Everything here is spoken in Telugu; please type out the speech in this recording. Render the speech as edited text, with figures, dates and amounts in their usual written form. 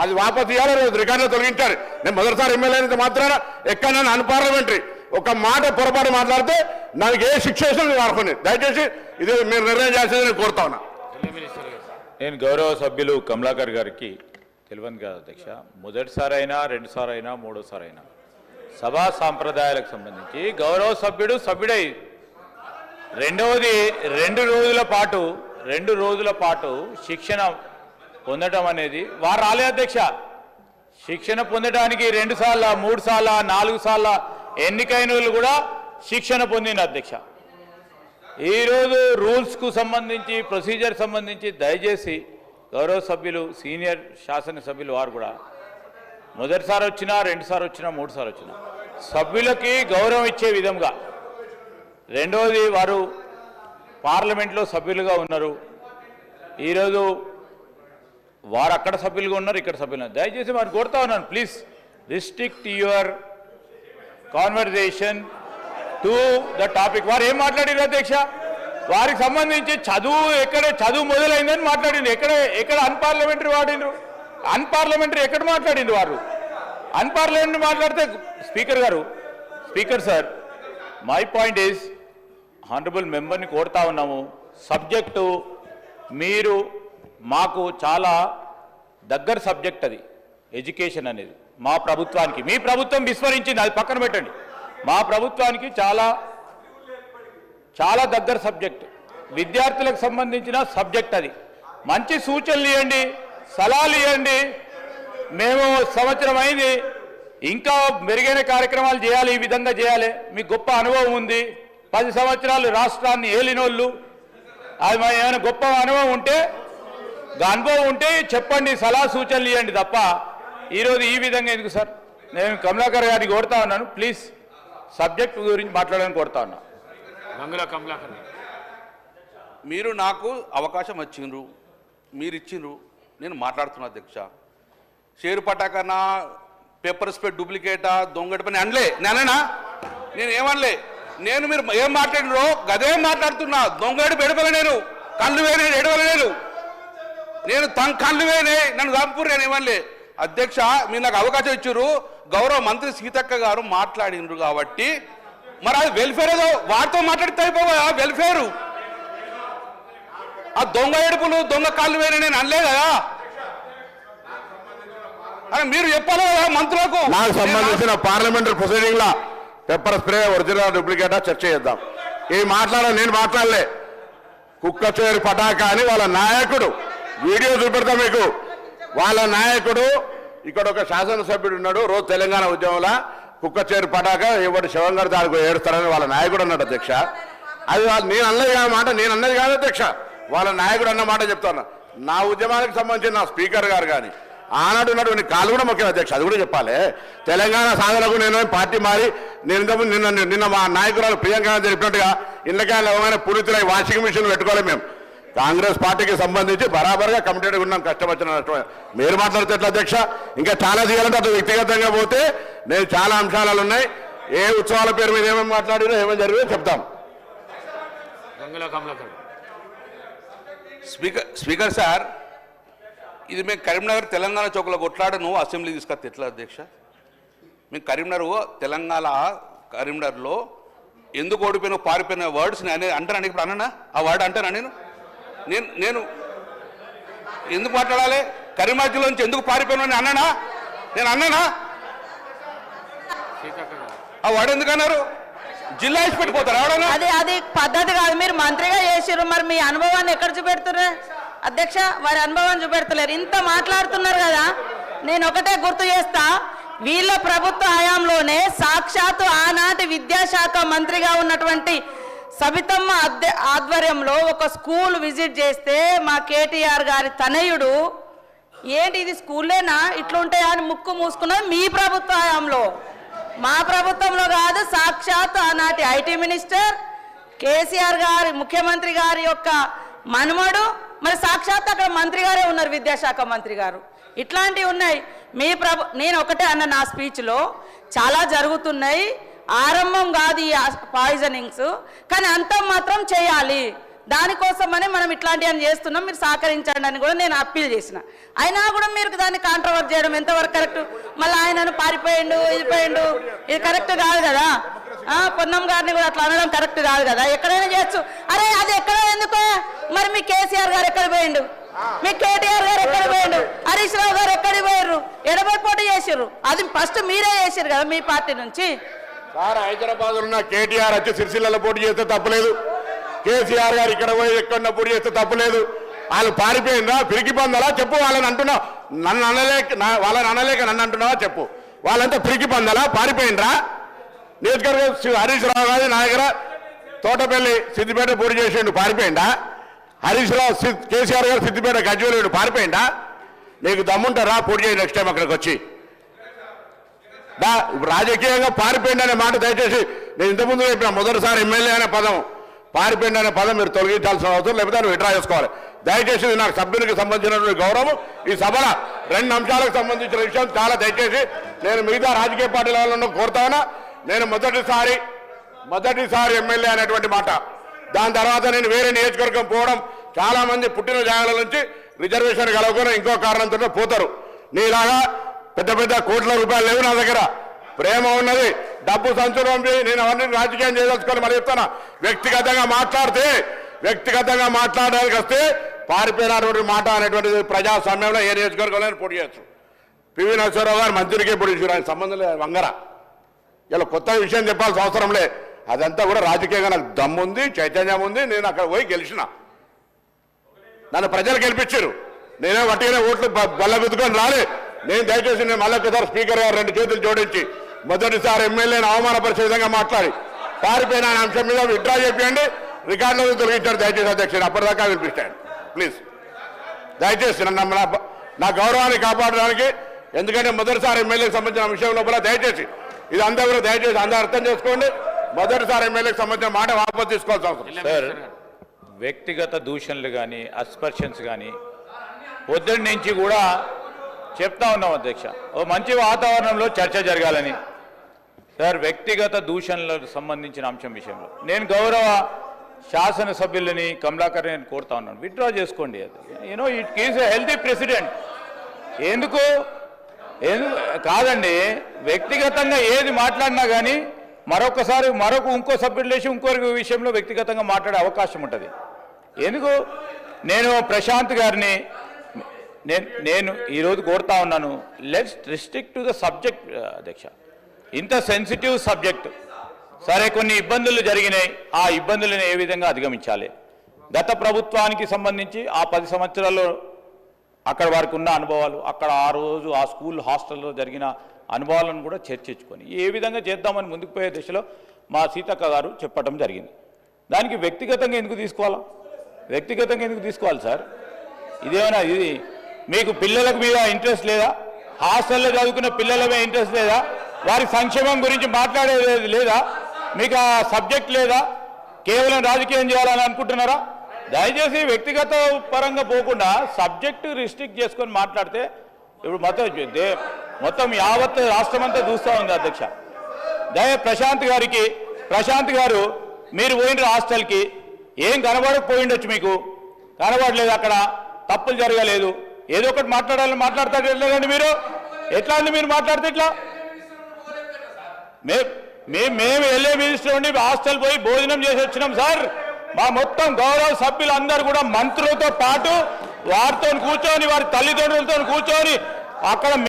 అది వాపసు ఇవ్వాలి, రికార్డులో తొలగించారు. నేను మొదటిసారి ఎమ్మెల్యే అయినంత మాత్రాన ఎక్కడైనా అన్పార్లమెంటరీ ఒక మాట పొరపాటు మాట్లాడితే నాకు ఏ శిక్ష నేను అనుకుని దయచేసి ఇది మీరు నిర్ణయం చేసేది నేను కోరుతా ఉన్నా. నేను గౌరవ సభ్యులు కమలాకర్ గారికి తెలియదు కదా అధ్యక్ష, మొదటిసారి అయినా రెండుసారి అయినా మూడోసారి అయినా సభా సాంప్రదాయాలకు సంబంధించి గౌరవ సభ్యుడు సభ్యుడై రెండవది 2 రోజుల పాటు శిక్షణ పొందడం అనేది వారు రాలే అధ్యక్ష. శిక్షణ పొందడానికి 2 సార్లు 3 సార్లు 4 సార్లు ఎన్నికైన వాళ్ళు కూడా శిక్షణ పొందిన అధ్యక్ష. ఈరోజు రూల్స్కు సంబంధించి ప్రొసీజర్ సంబంధించి దయచేసి గౌరవ సభ్యులు సీనియర్ శాసనసభ్యులు వారు కూడా మొదటిసారి వచ్చినా 2 సార్లు వచ్చినా 3 సార్లు వచ్చినా సభ్యులకి గౌరవం ఇచ్చే విధంగా, రెండవది వారు పార్లమెంట్లో సభ్యులుగా ఉన్నారు, ఈరోజు వారు అక్కడ సభ్యులుగా ఉన్నారు, ఇక్కడ సభ్యులు ఉన్నారు. దయచేసి వారు కోరుతా ఉన్నాను, please restrict your conversation to the topic. వారు ఏం మాట్లాడారు అధ్యక్ష? వారికి సంబంధించి చదువు మొదలైందని మాట్లాడింది. ఎక్కడ అన్పార్లమెంటరీ వాడినరు? అన్పార్లమెంటరీ ఎక్కడ మాట్లాడింది వారు? అన్పార్లమెంటరీ మాట్లాడితే speaker sir, my point is honourable మెంబర్ని కోరుతా ఉన్నాము, సబ్జెక్టు మీరు మాకు చాలా దగ్గర సబ్జెక్ట్, అది ఎడ్యుకేషన్ అనేది మా ప్రభుత్వానికి. మీ ప్రభుత్వం విస్మరించింది, అది పక్కన పెట్టండి. మా ప్రభుత్వానికి చాలా దగ్గర సబ్జెక్ట్, విద్యార్థులకు సంబంధించిన సబ్జెక్ట్. అది మంచి సూచనలు ఇవ్వండి, సలహాలు ఇవ్వండి. మేము సంవత్సరం అయింది, ఇంకా మెరుగైన కార్యక్రమాలు చేయాలి, ఈ విధంగా చేయాలి. మీకు గొప్ప అనుభవం ఉంది, 10 సంవత్సరాలు రాష్ట్రాన్ని ఏలినోళ్ళు. అది ఏమైనా గొప్ప అనుభవం ఉంటే చెప్పండి, సలహా సూచనలు ఇవ్వండి తప్ప ఈరోజు ఈ విధంగా ఎందుకు సార్? నేను కమలాకర్ గారిని కోరుతా ఉన్నాను, ప్లీజ్ సబ్జెక్ట్ గురించి మాట్లాడాలని కోరుతా ఉన్నా. కమలాకర్, మీరు నాకు అవకాశం వచ్చిండ్రు, మీరు ఇచ్చిండ్రు, నేను మాట్లాడుతున్నా అధ్యక్ష. షేరు పటాకనా, పేపర్ స్ప్రెడ్ డూప్లికేటా, దొంగటి పని అనలే. నేను ఏమనలే. మీరు ఏం మాట్లాడినో గదే మాట్లాడుతున్నా. దొంగటి పెడపలే, నేను కళ్ళు వేనే ఎడవలేదు, నేను కళ్ళు వేనే, నన్ను చంపురు, నేను ఏమనలే. అధ్యక్ష, మీరు నాకు అవకాశం ఇచ్చారు, గౌరవ మంత్రి సీతక్క గారు మాట్లాడినరు కాబట్టి మరి అది వెల్ఫేర్ ఏదో వారితో మాట్లాడితే అయిపోవా? వెల్ఫేరు ఆ దొంగ ఏడుపులు, దొంగ కాళ్ళు వేరే నేను అనలే కదా. మీరు చెప్పాలి కదా మంత్రులకు. నాకు సంబంధించిన పార్లమెంటరీ ప్రొసీడింగ్ లా పెప్పర్ స్ప్రే ఒరిజినల్ డూప్లికేటా చర్చ చేద్దాం. ఈ నేను మాట్లాడలే. కుక్క చేరు పటాకా అని వాళ్ళ నాయకుడు వీడియో చూపెడతా మీకు. వాళ్ళ నాయకుడు ఇక్కడ ఒక శాసనసభ్యుడు ఉన్నాడు, రోజు తెలంగాణ ఉద్యమంలో కుక్క చేరు పటాకా ఎవరు శివం గారు దానికి ఏడుస్తారని వాళ్ళ నాయకుడు అన్నాడు అధ్యక్ష. అది నేను అన్నది కాదు మాట, నేను అన్నది కాదు అధ్యక్ష, వాళ్ళ నాయకుడు అన్న మాట చెప్తాను. నా ఉద్యమానికి సంబంధించిన నా స్పీకర్ గారు కానీ ఆనాడు ఉన్నటువంటి కాలు కూడా ముఖ్యం అధ్యక్ష, అది కూడా చెప్పాలి. తెలంగాణ సాధనకు నేను పార్టీ మారి నిన్న మా నాయకురాలు ప్రియాంక చెప్పినట్టుగా ఇళ్ళకాయలు ఏమైనా పూరితులై వాషింగ్ మిషన్ పెట్టుకోవాలి. మేము కాంగ్రెస్ పార్టీకి సంబంధించి బరాబర్గా కమిటెడ్గా ఉన్నాం, కష్టపడిన నష్టం. మీరు మాట్లాడితే ఎట్లా అధ్యక్ష? ఇంకా చాలా చేయాలంటే అటు వ్యక్తిగతంగా పోతే నేను చాలా అంశాలు ఉన్నాయి. ఏ ఉత్సవాల పేరు మీద ఏమేమి మాట్లాడినా ఏమేమి జరిగిందో చెప్తాం. స్పీకర్ సార్, ఇది మేము కరీంనగర్ తెలంగాణ చౌకలో కొట్లాడను అసెంబ్లీ తీసుకొస్తే ఎట్లా అధ్యక్ష? మేము కరీంనగర్లో ఎందుకు ఓడిపోయినా పారిపోయిన వర్డ్స్ అంటాను. ఇప్పుడు అన్నా ఆ వర్డ్ అంటానా? నేను ఎందుకు మాట్లాడాలి? కరీంనగర్ జిల్లా నుంచి ఎందుకు పారిపోయినా అన్నానా? నేను అన్నానా? ఆ వర్డ్ ఎందుకు అన్నారు? జిల్లా ఇచ్చి పెట్టిపోతారు ఎవడన్నా? అది పద్ధతి కాదు. మీరు మంత్రిగా చేసారు, మరి మీ అనుభవాన్ని ఎక్కడ చూపెడుతున్నారు అధ్యక్ష? వారి అనుభవాన్ని చూపెడతలేరు. ఇంత మాట్లాడుతున్నారు కదా. నేను ఒకటే గుర్తు చేస్తా, వీళ్ళ ప్రభుత్వ హయాంలోనే సాక్షాత్తు ఆనాటి విద్యాశాఖ మంత్రిగా ఉన్నటువంటి సబితమ్మ ఆధ్వర్యంలో ఒక స్కూల్ విజిట్ చేస్తే మా కేటీఆర్ గారి తనయుడు ఏంటి ఇది స్కూల్లేనా ఇట్లా ఉంటాయా అని ముక్కు మూసుకున్నది మీ ప్రభుత్వ హయాంలో, మా ప్రభుత్వంలో కాదు. సాక్షాత్ ఆనాటి ఐటీ మినిస్టర్ కేసీఆర్ గారి ముఖ్యమంత్రి గారి యొక్క మనుమడు, మరి సాక్షాత్ అక్కడ మంత్రి గారే ఉన్నారు, విద్యాశాఖ మంత్రి గారు. ఇట్లాంటివి ఉన్నాయి. నేను ఒకటే అన్న నా స్పీచ్లో, చాలా జరుగుతున్నాయి, ఆరంభం కాదు ఈ పాయిజనింగ్స్, కానీ అంతం మాత్రం చేయాలి. దానికోసమని మనం ఇట్లాంటివన్నీ చేస్తున్నాం, మీరు సహకరించండి అని కూడా నేను అప్పీల్ చేసిన. అయినా కూడా మీరు దాన్ని కాంట్రవర్ట్ చేయడం ఎంతవరకు కరెక్ట్? మళ్ళీ ఆయనను పారిపోయిండు, ఇది పోయిండు, ఇది కరెక్ట్ కాదు కదా. పొన్నం గారిని కూడా అట్లా అనడం కరెక్ట్ కాదు కదా. ఎక్కడైనా చేయొచ్చు. అరే అది ఎక్కడ ఎందుకో మరి మీ కేసీఆర్ గారు ఎక్కడ పోయిండు, మీ కేటీఆర్ గారు ఎక్కడ పోయిండు, హరీష్ రావు గారు ఎక్కడికి పోయారు, ఎడబై పోటీ చేసిర్రు. అది ఫస్ట్ మీరే చేసిర్రు కదా మీ పార్టీ నుంచి. సార్ హైదరాబాద్ ఉన్న కేటీఆర్ వచ్చి సిరిసిల్లలో పోటీ చేస్తే తప్పలేదు, కేసీఆర్ గారు ఇక్కడ పోయి ఎక్కడ పోటీ చేస్తే తప్పలేదు. వాళ్ళు పారిపోయిందా, పిరికి పొందాలా చెప్పు. వాళ్ళని అంటున్నావు, నన్ను అనలేక వాళ్ళని అనలేక నన్ను అంటున్నావా చెప్పు. వాళ్ళంతా పిరికి పొందాలా, పారిపోయిండ్రా? నియోజకవర్గం హరీష్ రావు గారి నా దగ్గర తోటపల్లి సిద్దిపేట పోటీ చేసిండు, పారిపోయిందా? హరీష్ రావు కేసీఆర్ గారు సిద్దిపేట గజ్వేలు పారిపోయిందా? నీకు దమ్ముంటారా పోటీ చేయి నెక్స్ట్ టైం అక్కడికి వచ్చి. రాజకీయంగా పారిపోయింది అనే మాట దయచేసి నేను ఇంతకుముందు చెప్పిన మొదటిసారి ఎమ్మెల్యే అనే పదం, పారిపోయింది అనే పదం మీరు తొలగించాల్సిన అవసరం, లేకపోతే నువ్వు విడ్రా చేసుకోవాలి. దయచేసి ఇది నాకు సభ్యునికి సంబంధించినటువంటి గౌరవం. ఈ సభలో 2 అంశాలకు సంబంధించిన విషయం చాలా దయచేసి నేను మిగతా రాజకీయ పార్టీల వాళ్ళను కోరుతా ఉన్నా. నేను మొదటిసారి ఎమ్మెల్యే అనేటువంటి మాట, దాని తర్వాత నేను వేరే నియోజకవర్గం పోవడం, చాలా మంది పుట్టిన జాగాల నుంచి రిజర్వేషన్ కలవకుండా ఇంకో కారణంతో పోతారు. నీలాగా పెద్ద పెద్ద కోట్ల రూపాయలు లేవు నా దగ్గర, ప్రేమ ఉన్నది, డబ్బు సంచులం. నేను అవన్నీ రాజకీయం చేయదలుచుకొని మరి చెప్తాను. వ్యక్తిగతంగా మాట్లాడడానికి వస్తే పారిపోయినటువంటి మాట అనేటువంటిది ప్రజాస్వామ్యంలో ఏ నియోజకవర్గంలో పోటీ చేయొచ్చు. పివి నరసింహారావు గారు మంత్రికే పోటీ చేయరు, ఆయన సంబంధం లేదు, వంగర. ఇలా కొత్త విషయం చెప్పాల్సిన అవసరం లే. అదంతా కూడా రాజకీయంగా నాకు దమ్ముంది, చైతన్యం ఉంది. నేను అక్కడ పోయి గెలిచిన, నన్ను ప్రజలు గెలిపించారు. నేనే వట్టిగానే ఓట్లు బల్లబెత్తుకొని రాలే. నేను దయచేసి నేను మళ్ళీ ఒకసారి స్పీకర్ గారు 2 చేతులు జోడించి మొదటిసారి ఎమ్మెల్యేని అవమానపరిచే విధంగా మాట్లాడి పారిపోయిన అంశం మీద విడ్రా చెప్పండి, రికార్డులో తొలగించాడు దయచేసి అధ్యక్షుడు. అప్పటిదాకా వినిపిస్తాను ప్లీజ్. దయచేసి నా గౌరవాన్ని కాపాడడానికి, ఎందుకంటే మొదటిసారి ఎమ్మెల్యేకి సంబంధించిన విషయం లోపల దయచేసి ఇది అందరూ కూడా దయచేసి అందరూ అర్థం చేసుకోండి. మొదటిసారి ఎమ్మెల్యేకి సంబంధించిన మాట వాపసు తీసుకోవాల్సిన అవసరం. సార్ వ్యక్తిగత దూషణలు కానీ అస్పర్షన్స్ కానీ పొద్దున్న నుంచి కూడా చెప్తా ఉన్నాం అధ్యక్ష. ఓ మంచి వాతావరణంలో చర్చ జరగాలని. సార్ వ్యక్తిగత దూషణలకు సంబంధించిన అంశం విషయంలో నేను గౌరవ శాసనసభ్యులని కమలాకర్ నేను కోరుతా ఉన్నాను, విత్డ్రా చేసుకోండి. అది it is a healthy president. ఎందుకు కాదండి, వ్యక్తిగతంగా ఏది మాట్లాడినా కానీ ఇంకో సభ్యులు లేచి ఇంకొక విషయంలో వ్యక్తిగతంగా మాట్లాడే అవకాశం ఉంటుంది. ఎందుకు నేను ప్రశాంత్ గారిని నేను ఈరోజు కోరుతా ఉన్నాను, let's restrict to the subject అధ్యక్ష. ఇంత సెన్సిటివ్ సబ్జెక్ట్, సరే కొన్ని ఇబ్బందులు జరిగినాయి, ఆ ఇబ్బందులను ఏ విధంగా అధిగమించాలి. గత ప్రభుత్వానికి సంబంధించి ఆ 10 సంవత్సరాల్లో అక్కడ వారికి ఉన్న అనుభవాలు, అక్కడ ఆ రోజు ఆ స్కూల్ హాస్టల్లో జరిగిన అనుభవాలను కూడా చర్చించుకొని ఏ విధంగా చేద్దామని ముందుకు పోయే దిశలో మా సీతక్క గారు చెప్పడం జరిగింది. దానికి వ్యక్తిగతంగా ఎందుకు తీసుకోవాలి సార్? ఇదేమైనా ఇది మీకు పిల్లలకు మీద ఇంట్రెస్ట్ లేదా? హాస్టల్లో చదువుకున్న పిల్లల మీద ఇంట్రెస్ట్ లేదా? వారి సంక్షేమం గురించి మాట్లాడేది లేదా? మీకు ఆ సబ్జెక్ట్ లేదా? కేవలం రాజకీయం చేయాలని అనుకుంటున్నారా? దయచేసి వ్యక్తిగత పరంగా పోకుండా సబ్జెక్టు రిస్ట్రిక్ట్ చేసుకొని మాట్లాడితే ఇప్పుడు మొత్తం యావత్ రాష్ట్రం అంతా చూస్తూ ఉంది అధ్యక్ష. ప్రశాంత్ గారు మీరు పోయిన హాస్టల్కి ఏం కనబడకపోయిండొచ్చు, మీకు కనబడలేదు, అక్కడ తప్పులు జరగలేదు, ఏదో ఒకటి మాట్లాడాలని మాట్లాడతాడు లేదండి మీరు. ఎట్లా అండి మీరు మాట్లాడితే ఎట్లా? మేము వెళ్ళే మినిస్టర్ ఉండి హాస్టల్ పోయి భోజనం చేసి వచ్చినాం సార్. మా మొత్తం గౌరవ సభ్యులందరూ కూడా మంత్రులతో పాటు వారితో కూర్చొని, వారి తల్లిదండ్రులతో కూర్చొని అక్కడ